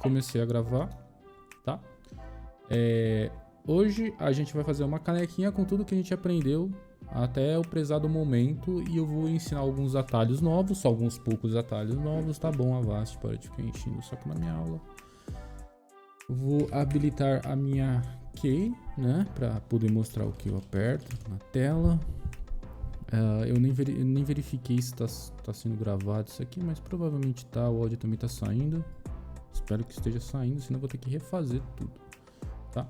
Comecei a gravar, tá? Hoje a gente vai fazer uma canequinha com tudo que a gente aprendeu até o prezado momento e eu vou ensinar alguns atalhos novos, só alguns poucos atalhos novos, tá bom? Avast, para de ficar enchendo o saco na minha aula. Vou habilitar a minha key, né? Para poder mostrar o que eu aperto na tela. Eu nem verifiquei se tá sendo gravado isso aqui, mas provavelmente tá, o áudio também tá saindo. Espero que esteja saindo, senão eu vou ter que refazer tudo, tá?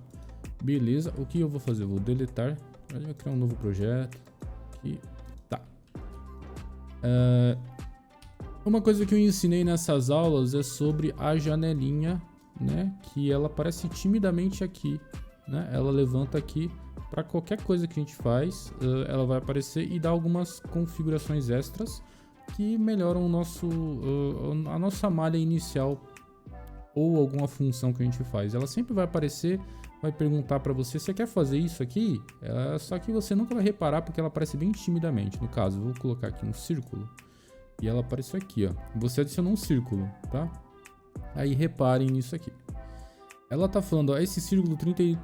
Beleza, o que eu vou fazer? Eu vou deletar, eu vou criar um novo projeto aqui, tá? Uma coisa que eu ensinei nessas aulas é sobre a janelinha, né? Que ela aparece timidamente aqui, né? Ela levanta aqui para qualquer coisa que a gente faz, ela vai aparecer e dar algumas configurações extras que melhoram a nossa malha inicial ou alguma função que a gente faz. Ela sempre vai aparecer, vai perguntar para você, você quer fazer isso aqui? Só que você nunca vai reparar porque ela aparece bem timidamente. No caso, eu vou colocar aqui um círculo e ela apareceu aqui, ó. Você adicionou um círculo, tá? Aí reparem nisso aqui. Ela tá falando, ó, esse círculo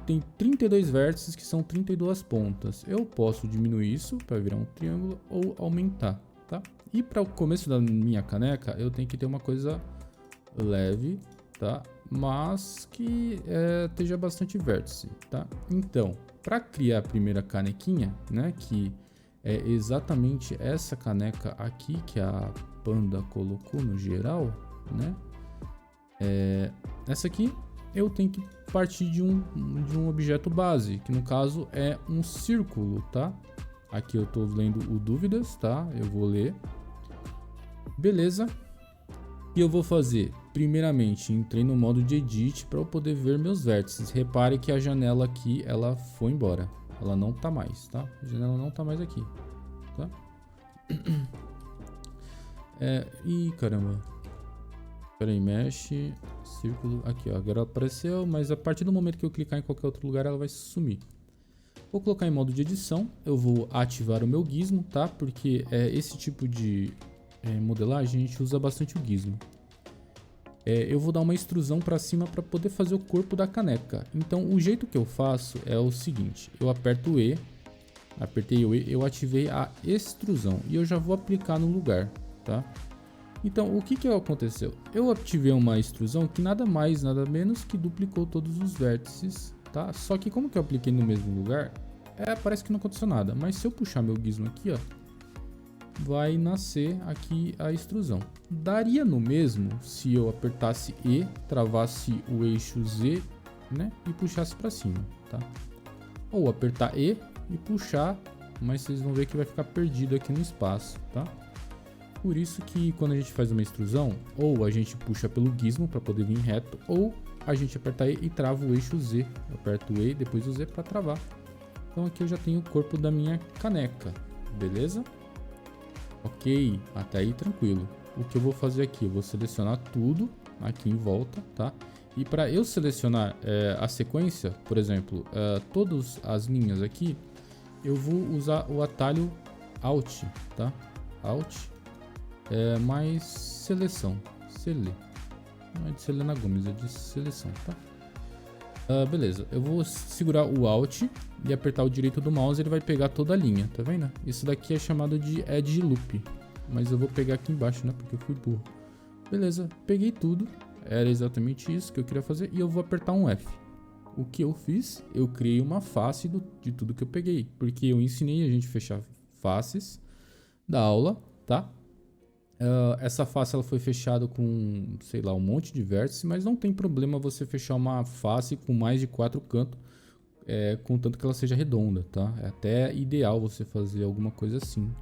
tem 32 vértices que são 32 pontas. Eu posso diminuir isso para virar um triângulo ou aumentar, tá? E para o começo da minha caneca, eu tenho que ter uma coisa leve, tá? Mas que esteja bastante vértice, tá? Então, para criar a primeira canequinha, né? Que é exatamente essa caneca aqui que a Panda colocou no geral, né? Essa aqui eu tenho que partir de um objeto base, que no caso é um círculo, tá? Aqui eu tô lendo o dúvidas, tá? Eu vou ler. Beleza. E eu vou fazer, primeiramente, entrei no modo de edit para eu poder ver meus vértices. Repare que a janela aqui, ela foi embora. Ela não tá mais, tá? A janela não tá mais aqui, tá? Ih, caramba. Pera aí, mexe, círculo, aqui ó, agora apareceu, mas a partir do momento que eu clicar em qualquer outro lugar ela vai sumir. Vou colocar em modo de edição, eu vou ativar o meu gizmo, tá? Porque esse tipo de modelagem a gente usa bastante o gizmo. Eu vou dar uma extrusão para cima para poder fazer o corpo da caneca. Então o jeito que eu faço é o seguinte, eu aperto o E, apertei o E, eu ativei a extrusão e eu já vou aplicar no lugar, tá? Então, o que aconteceu? Eu ativei uma extrusão que nada mais, nada menos que duplicou todos os vértices, tá? Só que como que eu apliquei no mesmo lugar, parece que não aconteceu nada. Mas se eu puxar meu gizmo aqui, ó, vai nascer aqui a extrusão. Daria no mesmo se eu apertasse E, travasse o eixo Z, né? E puxasse para cima, tá? Ou apertar E e puxar, mas vocês vão ver que vai ficar perdido aqui no espaço, tá? Por isso que quando a gente faz uma extrusão, ou a gente puxa pelo gizmo para poder vir reto, ou a gente aperta E e trava o eixo Z. Eu aperto o E e depois o Z para travar. Então aqui eu já tenho o corpo da minha caneca, beleza? Ok, até aí tranquilo. O que eu vou fazer aqui? Eu vou selecionar tudo aqui em volta, tá? E para eu selecionar a sequência, por exemplo, todas as linhas aqui, eu vou usar o atalho Alt, tá? Alt. Mais seleção, não é de Selena Gomez, é de seleção, tá? Beleza, eu vou segurar o Alt e apertar o direito do mouse, ele vai pegar toda a linha, tá vendo? Isso daqui é chamado de Edge Loop, mas eu vou pegar aqui embaixo, né, porque eu fui burro. Beleza, peguei tudo, era exatamente isso que eu queria fazer e eu vou apertar um F. O que eu fiz? Eu criei uma face de tudo que eu peguei, porque eu ensinei a gente fechar faces da aula, tá? Essa face ela foi fechada com, sei lá, um monte de vértices, mas não tem problema você fechar uma face com mais de 4 cantos, contanto que ela seja redonda, tá? É até ideal você fazer alguma coisa assim,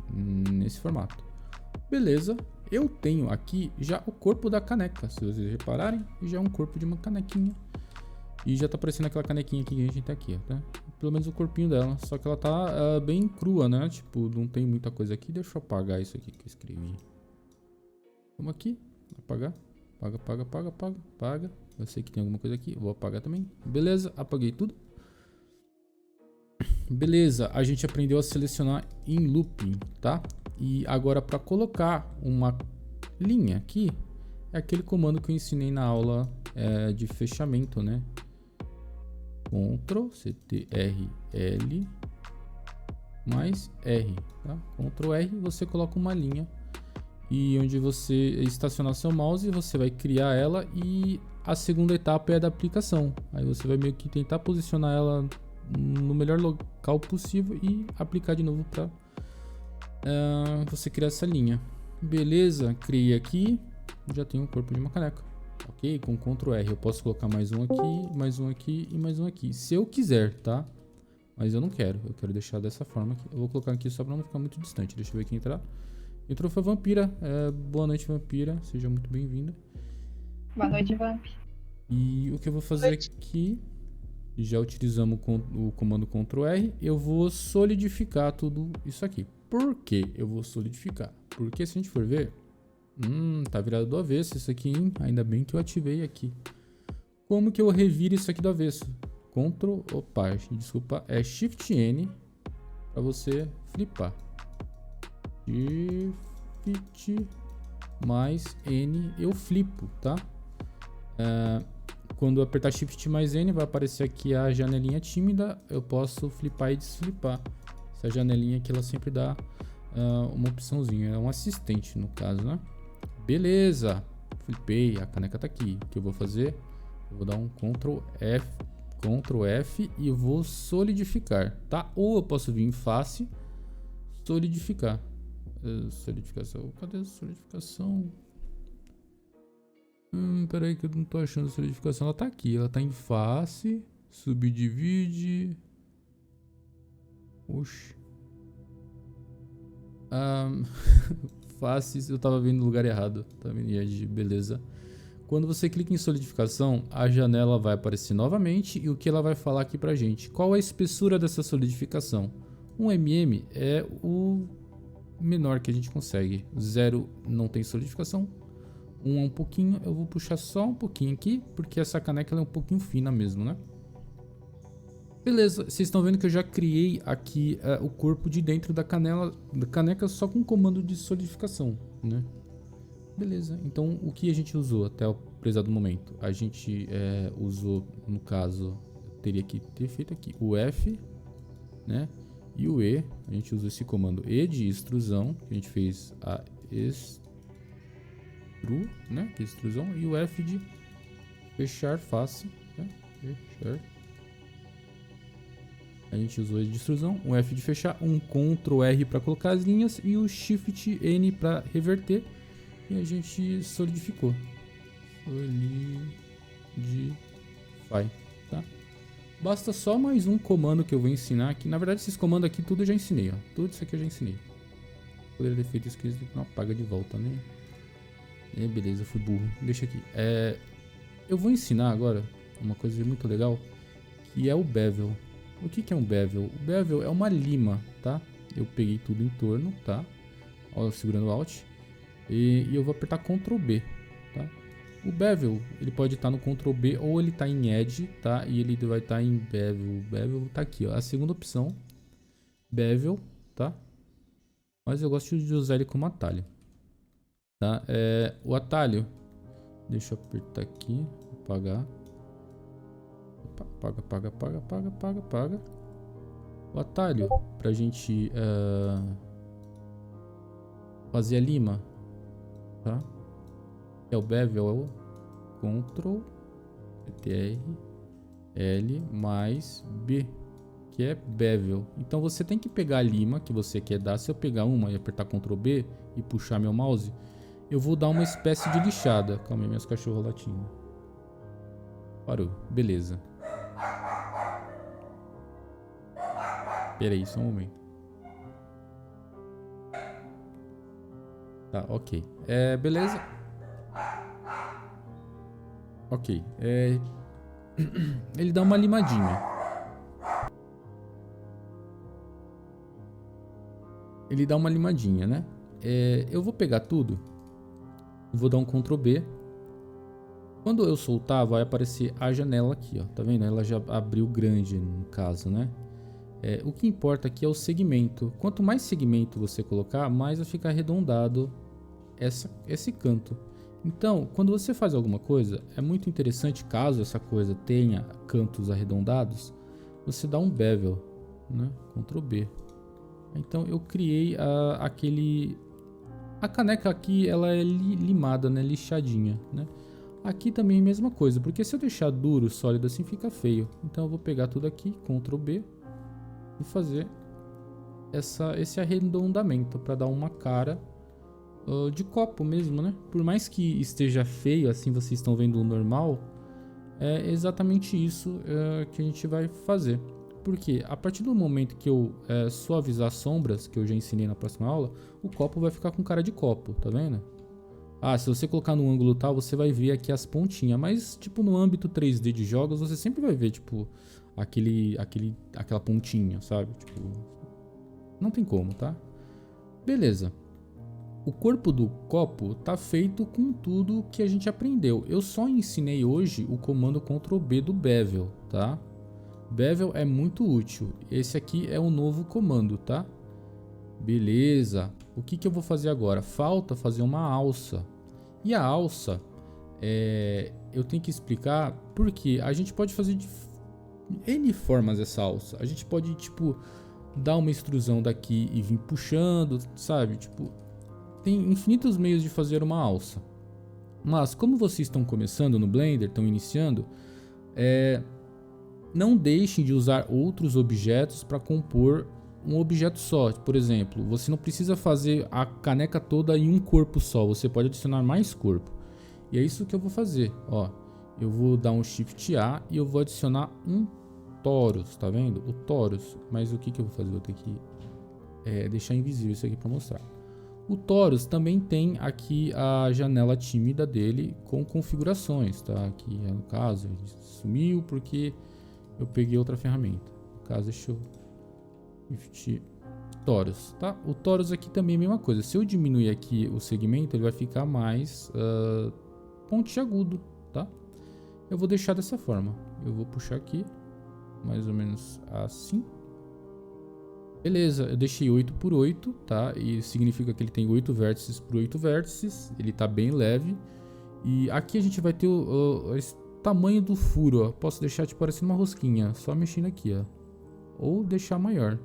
nesse formato. Beleza, eu tenho aqui já o corpo da caneca, se vocês repararem, já é um corpo de uma canequinha. E já tá aparecendo aquela canequinha aqui que a gente tem aqui, tá? Pelo menos o corpinho dela, só que ela tá bem crua, né? Tipo, não tem muita coisa aqui, deixa eu apagar isso aqui que eu escrevi. Vamos aqui, apagar, apaga. Eu sei que tem alguma coisa aqui, vou apagar também. Beleza, apaguei tudo. Beleza, a gente aprendeu a selecionar em looping, tá? E agora para colocar uma linha aqui, é aquele comando que eu ensinei na aula de fechamento, né? Ctrl CTRL mais R, tá? Ctrl R, você coloca uma linha e onde você estacionar seu mouse, você vai criar ela e a segunda etapa é a da aplicação. Aí você vai meio que tentar posicionar ela no melhor local possível e aplicar de novo para você criar essa linha. Beleza, criei aqui, já tenho o corpo de uma caneca. Ok, com Ctrl R eu posso colocar mais um aqui, mais um aqui e mais um aqui, se eu quiser, tá? Mas eu não quero, eu quero deixar dessa forma aqui. Eu vou colocar aqui só para não ficar muito distante. Deixa eu ver quem entrar. Entrou foi a Vampira. Boa noite, Vampira. Seja muito bem-vinda. Boa noite, Vamp. E o que eu vou fazer aqui, já utilizamos o comando Ctrl R, eu vou solidificar tudo isso aqui. Por que eu vou solidificar? Porque se a gente for ver, tá virado do avesso isso aqui, hein? Ainda bem que eu ativei aqui. Como que eu reviro isso aqui do avesso? Desculpa, é Shift N para você flipar. Shift mais N eu flipo, tá? Quando eu apertar Shift mais N vai aparecer aqui a janelinha tímida, eu posso flipar e desflipar. Essa janelinha aqui ela sempre dá uma opçãozinha, é um assistente no caso, né? Beleza, flipei, a caneca tá aqui. O que eu vou fazer? Eu vou dar um Ctrl F e vou solidificar, tá? Ou eu posso vir em face, solidificar. Solidificação, cadê a solidificação? Peraí que eu não tô achando a solidificação. Ela tá aqui, ela tá em face, subdivide. Oxi. Faces, eu tava vendo no lugar errado, tá vendo? Beleza. Quando você clica em solidificação, a janela vai aparecer novamente e o que ela vai falar aqui pra gente? Qual a espessura dessa solidificação? 1 mm é o menor que a gente consegue. 0 não tem solidificação. 1 é um pouquinho, eu vou puxar só um pouquinho aqui, porque essa caneca ela é um pouquinho fina mesmo, né? Beleza, vocês estão vendo que eu já criei aqui o corpo de dentro da caneca só com o comando de solidificação, né? Beleza, então o que a gente usou até o prezado momento? A gente usou, no caso, eu teria que ter feito aqui o F, né? E o E, a gente usou esse comando E de extrusão, que a gente fez a né? Que é extrusão, e o F de fechar face, né? Fechar. A gente usou de extrusão, um F de fechar, um Ctrl R para colocar as linhas e o Shift N para reverter. E a gente solidificou. Solidify, tá? Basta só mais um comando que eu vou ensinar aqui. Na verdade, esses comandos aqui tudo eu já ensinei, ó. Tudo isso aqui eu já ensinei. Poderia ter feito isso que não apaga de volta, né? Beleza, fui burro. Deixa aqui. Eu vou ensinar agora uma coisa muito legal, que é o bevel. O que é um bevel? O bevel é uma lima, tá? Eu peguei tudo em torno, tá? Ó, segurando o Alt. E eu vou apertar Ctrl B, tá? O bevel, ele pode estar no Ctrl B ou ele está em Edge, tá? E ele vai estar em bevel. Bevel tá aqui, ó. A segunda opção, bevel, tá? Mas eu gosto de usar ele como atalho, tá? O atalho, deixa eu apertar aqui, apagar. Apaga. O atalho pra gente fazer a lima, tá? É o bevel, é o Ctrl CTRL L mais B, que é bevel. Então você tem que pegar a lima que você quer dar. Se eu pegar uma e apertar Ctrl B e puxar meu mouse, eu vou dar uma espécie de lixada. Calma aí, meus cachorros latindo. Parou, beleza. Pera aí, só um momento. Tá, ok. Beleza. Ok. Ele dá uma limadinha. Ele dá uma limadinha, né? Eu vou pegar tudo. Vou dar um Ctrl B. Quando eu soltar, vai aparecer a janela aqui, ó. Tá vendo? Ela já abriu grande, no caso, né? O que importa aqui é o segmento. Quanto mais segmento você colocar, mais vai ficar arredondado esse canto. Então, quando você faz alguma coisa, é muito interessante, caso essa coisa tenha cantos arredondados, você dá um bevel, né? Ctrl B. Então eu criei a caneca aqui, ela é limada, né? Lixadinha, né? Aqui também é a mesma coisa, porque se eu deixar duro, sólido assim, fica feio. Então eu vou pegar tudo aqui, Ctrl B, e fazer esse arredondamento para dar uma cara de copo mesmo, né? Por mais que esteja feio, assim vocês estão vendo o normal, é exatamente isso que a gente vai fazer. Porque a partir do momento que eu suavizar as sombras, que eu já ensinei na próxima aula, o copo vai ficar com cara de copo, tá vendo? Ah, se você colocar no ângulo tal, você vai ver aqui as pontinhas, mas tipo no âmbito 3D de jogos, você sempre vai ver tipo aquela pontinha, sabe? Tipo, não tem como, tá? Beleza. O corpo do copo tá feito com tudo que a gente aprendeu. Eu só ensinei hoje o comando Ctrl B do bevel, tá? Bevel é muito útil. Esse aqui é o novo comando, tá? Beleza. O que eu vou fazer agora? Falta fazer uma alça. E a alça, eu tenho que explicar porque a gente pode fazer de N formas essa alça. A gente pode, tipo, dar uma extrusão daqui e vir puxando, sabe? Tipo, tem infinitos meios de fazer uma alça. Mas como vocês estão começando no Blender, estão iniciando, não deixem de usar outros objetos para compor um objeto só. Por exemplo, você não precisa fazer a caneca toda em um corpo só, você pode adicionar mais corpo. E é isso que eu vou fazer, ó. Eu vou dar um Shift A e eu vou adicionar um torus, tá vendo? O torus. Mas o que eu vou fazer? Vou ter que deixar invisível isso aqui para mostrar. O torus também tem aqui a janela tímida dele com configurações, tá? Aqui no caso ele sumiu porque eu peguei outra ferramenta. No caso, deixa eu Shift torus, tá? O torus aqui também é a mesma coisa. Se eu diminuir aqui o segmento, ele vai ficar mais pontiagudo, tá? Eu vou deixar dessa forma. Eu vou puxar aqui, mais ou menos assim. Beleza, eu deixei 8 por 8, tá? E significa que ele tem 8 vértices por 8 vértices. Ele tá bem leve. E aqui a gente vai ter o tamanho do furo, ó. Posso deixar tipo parecendo uma rosquinha, só mexendo aqui, ó. Ou deixar maior,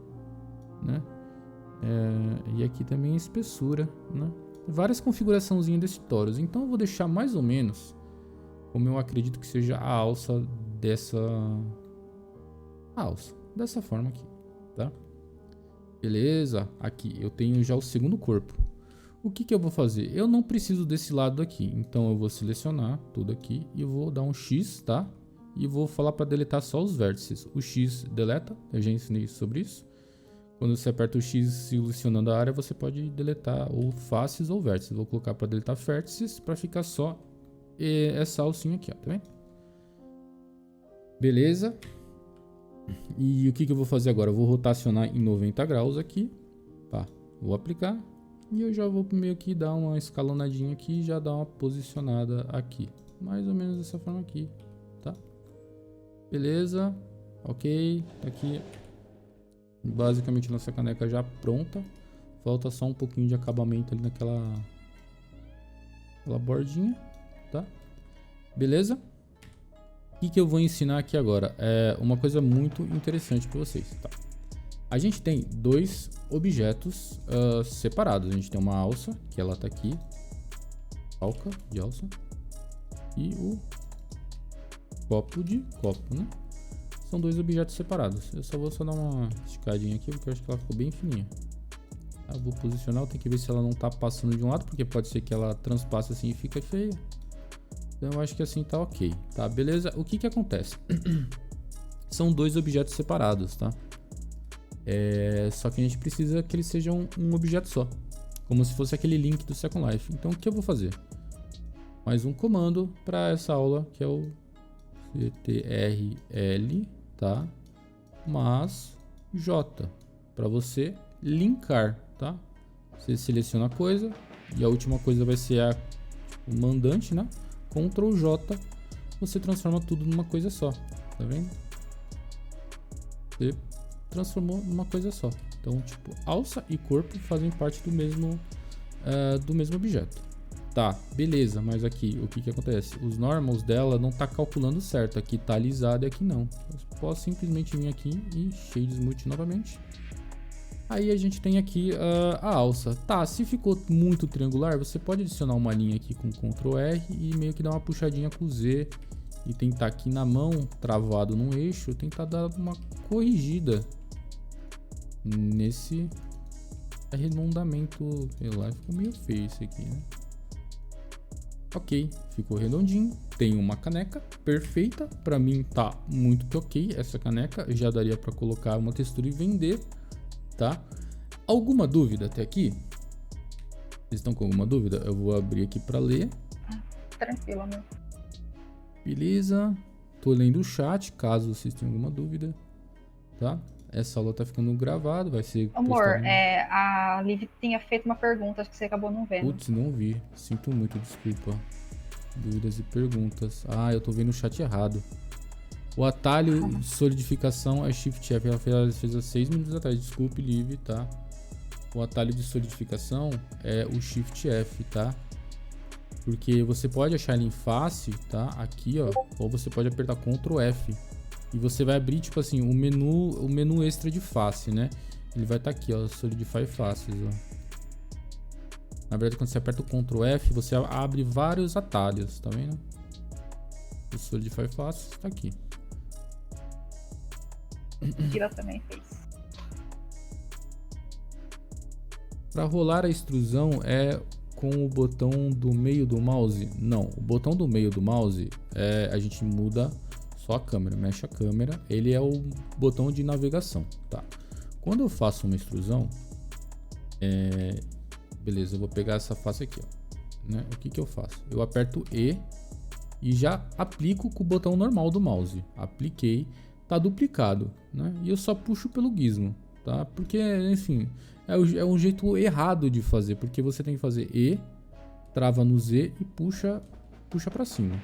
né? E aqui também a espessura, né? Várias configuraçãozinhas desse torus. Então eu vou deixar mais ou menos como eu acredito que seja a alça dessa forma aqui, tá? Beleza, aqui eu tenho já o segundo corpo. O que eu vou fazer? Eu não preciso desse lado aqui, então eu vou selecionar tudo aqui e eu vou dar um X, tá? E vou falar para deletar só os vértices. O X deleta, eu já ensinei sobre isso. Quando você aperta o X selecionando a área, você pode deletar ou faces ou vértices. Vou colocar para deletar vértices para ficar só essa alcinha aqui, ó, tá vendo? Beleza. E o que eu vou fazer agora? Eu vou rotacionar em 90 graus aqui, tá? Vou aplicar e eu já vou meio que dar uma escalonadinha aqui e já dar uma posicionada aqui, mais ou menos dessa forma aqui, tá? Beleza, ok, tá aqui basicamente nossa caneca já pronta. Falta só um pouquinho de acabamento ali naquela bordinha, tá? Beleza? O que eu vou ensinar aqui agora é uma coisa muito interessante para vocês, tá? A gente tem dois objetos separados. A gente tem uma alça, que ela tá aqui, alca de alça, e o copo de copo, né? São dois objetos separados. Eu só vou dar uma esticadinha aqui, porque eu acho que ela ficou bem fininha. Eu vou posicionar, eu tenho que ver se ela não tá passando de um lado, porque pode ser que ela transpasse assim e fica feia. Então eu acho que assim tá ok, tá? Beleza? O que acontece? São dois objetos separados, tá? Só que a gente precisa que eles sejam um objeto só, como se fosse aquele link do Second Life. Então o que eu vou fazer? Mais um comando para essa aula, que é o ctrl, tá? Mas J, para você linkar, tá? Você seleciona a coisa e a última coisa vai ser o mandante, né? Ctrl J, você transforma tudo numa coisa só, tá vendo? Você transformou numa coisa só. Então, tipo, alça e corpo fazem parte do mesmo objeto. Tá, beleza, mas aqui, o que acontece? Os normals dela não tá calculando certo, aqui tá alisado e aqui não. Eu posso simplesmente vir aqui e Shade Smooth novamente. Aí a gente tem aqui a alça. Tá, se ficou muito triangular, você pode adicionar uma linha aqui com Ctrl R e meio que dar uma puxadinha com Z e tentar aqui na mão, travado num eixo, tentar dar uma corrigida nesse arredondamento. Sei lá, ficou meio feio isso aqui, né? Ok, ficou redondinho. Tem uma caneca perfeita. Pra mim tá muito que ok essa caneca. Já daria pra colocar uma textura e vender, tá? Alguma dúvida até aqui? Vocês estão com alguma dúvida? Eu vou abrir aqui pra ler. Tranquilo, meu. Beleza. Tô lendo o chat, caso vocês tenham alguma dúvida, tá? Essa aula tá ficando gravada, vai ser... Amor, a Liv tinha feito uma pergunta, acho que você acabou não vendo. Putz, não vi. Sinto muito, desculpa. Dúvidas e perguntas. Ah, eu tô vendo o chat errado. O atalho de solidificação é Shift F. Ela fez há 6 minutos atrás. Desculpe, Liv, tá? O atalho de solidificação é o Shift F, tá? Porque você pode achar ele em face, tá? Aqui, ó. Ou você pode apertar Ctrl F. E você vai abrir, tipo assim, o menu extra de face, né? Ele vai estar aqui, ó, Solidify Faces, ó. Na verdade, quando você aperta o Ctrl F, você abre vários atalhos, tá vendo? O Solidify Faces tá aqui. Ela também fez. Para rolar a extrusão é com o botão do meio do mouse? Não, o botão do meio do mouse a gente muda só a câmera, mexe a câmera, ele é o botão de navegação, tá? Quando eu faço uma extrusão, beleza, eu vou pegar essa face aqui, ó, né? O que eu faço? Eu aperto E e já aplico com o botão normal do mouse. Apliquei, tá duplicado, né? E eu só puxo pelo gizmo, tá? Porque, enfim, é um jeito errado de fazer, porque você tem que fazer E, trava no Z e puxa para cima.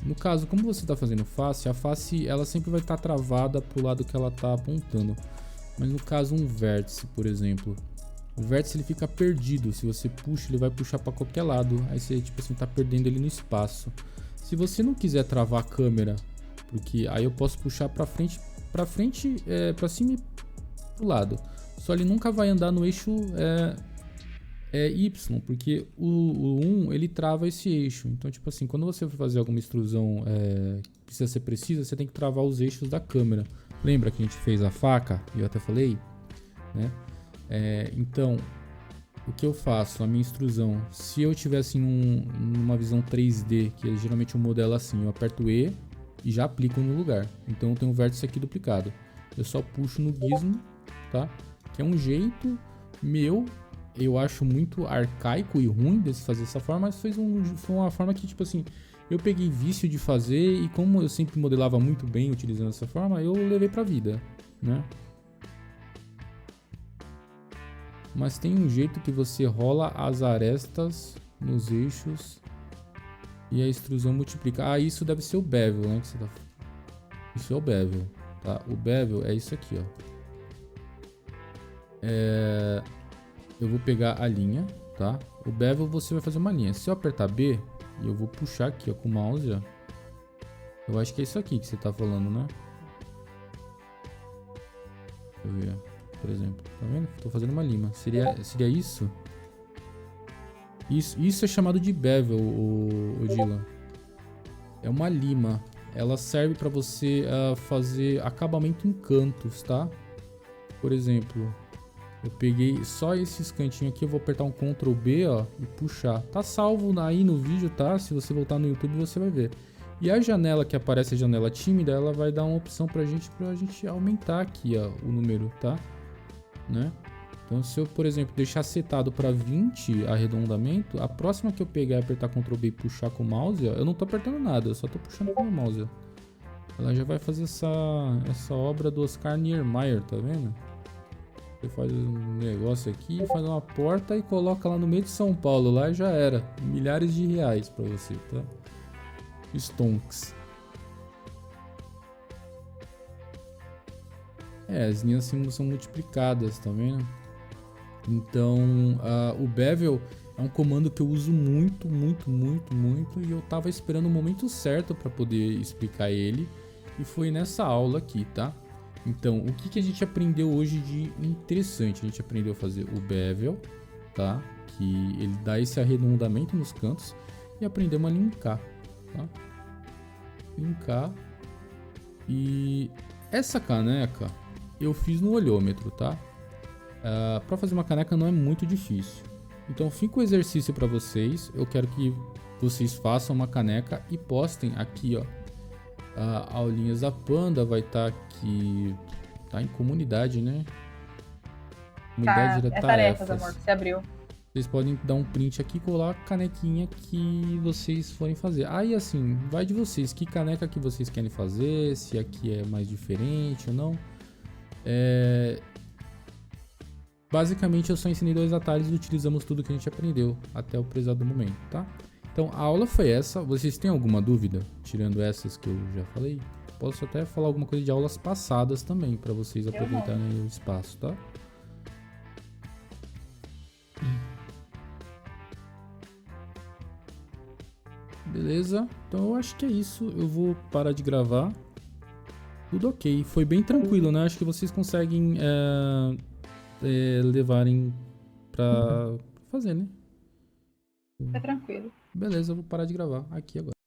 No caso, como você está fazendo face, a face ela sempre vai estar travada pro lado que ela está apontando. Mas no caso um vértice, por exemplo, o vértice ele fica perdido. Se você puxa, ele vai puxar para qualquer lado. Aí você tipo assim tá perdendo ele no espaço. Se você não quiser travar a câmera, porque aí eu posso puxar para frente, para cima e pro lado. Só ele nunca vai andar no eixo Y, porque o 1 ele trava esse eixo. Então, tipo assim, quando você for fazer alguma extrusão que precisa ser precisa, você tem que travar os eixos da câmera. Lembra que a gente fez a faca? Eu até falei, né? Então, o que eu faço? A minha extrusão, se eu tivesse numa visão 3D, que é geralmente um modelo assim, eu aperto E e já aplico no lugar. Então, eu tenho um vértice aqui duplicado. Eu só puxo no gizmo, tá? Que é um jeito meu. Eu acho muito arcaico e ruim de se fazer dessa forma, mas foi uma forma que, tipo assim, eu peguei vício de fazer e como eu sempre modelava muito bem utilizando essa forma, eu levei pra vida, né? Mas tem um jeito que você rola as arestas nos eixos e a extrusão multiplica. Ah, isso deve ser o bevel, né? Isso é o bevel, tá? O bevel é isso aqui, ó. Eu vou pegar a linha, tá? O bevel você vai fazer uma linha. Se eu apertar B, e eu vou puxar aqui, ó, com o mouse, ó. Eu acho que é isso aqui que você tá falando, né? Deixa eu ver, por exemplo. Tá vendo? Tô fazendo uma lima. Seria isso? Isso é chamado de bevel, o Dylan. É uma lima. Ela serve para você fazer acabamento em cantos, tá? Por exemplo... Eu peguei só esses cantinhos aqui, eu vou apertar um Ctrl B, ó, e puxar. Tá salvo aí no vídeo, tá? Se você voltar no YouTube, você vai ver. E a janela que aparece, a janela tímida, ela vai dar uma opção pra gente aumentar aqui, ó, o número, tá? Né? Então, se eu, por exemplo, deixar setado para 20 arredondamento, a próxima que eu pegar e apertar Ctrl B e puxar com o mouse, ó, eu não tô apertando nada, eu só tô puxando com o mouse, ó. Ela já vai fazer essa obra do Oscar Niemeyer, tá vendo? Você faz um negócio aqui, faz uma porta e coloca lá no meio de São Paulo, lá já era. Milhares de reais pra você, tá? Stonks. As linhas são multiplicadas, tá vendo? Então, o bevel É um comando que eu uso muito, muito, muito, muito. E eu tava esperando o momento certo para poder explicar ele. E foi nessa aula aqui, tá? Então, o que a gente aprendeu hoje de interessante? A gente aprendeu a fazer o bevel, tá? Que ele dá esse arredondamento nos cantos. E aprendemos a linkar, tá? Linkar. E essa caneca eu fiz no olhômetro, tá? Para fazer uma caneca não é muito difícil. Então fica o exercício para vocês. Eu quero que vocês façam uma caneca e postem aqui, ó. Aulinhas da Panda vai estar aqui, tá em comunidade, né? Comunidade de tarefas, amor, que você abriu. Vocês podem dar um print aqui e colar a canequinha que vocês forem fazer. Aí assim, vai de vocês. Que caneca que vocês querem fazer, se aqui é mais diferente ou não. Basicamente eu só ensinei 2 atalhos e utilizamos tudo que a gente aprendeu até o prezado momento, tá? Então a aula foi essa. Vocês têm alguma dúvida? Tirando essas que eu já falei? Posso até falar alguma coisa de aulas passadas também, para vocês aproveitarem o espaço, tá? Beleza? Então eu acho que é isso. Eu vou parar de gravar. Tudo ok. Foi bem tranquilo, né? Acho que vocês conseguem levarem pra fazer, né? É tranquilo. Beleza, eu vou parar de gravar aqui agora.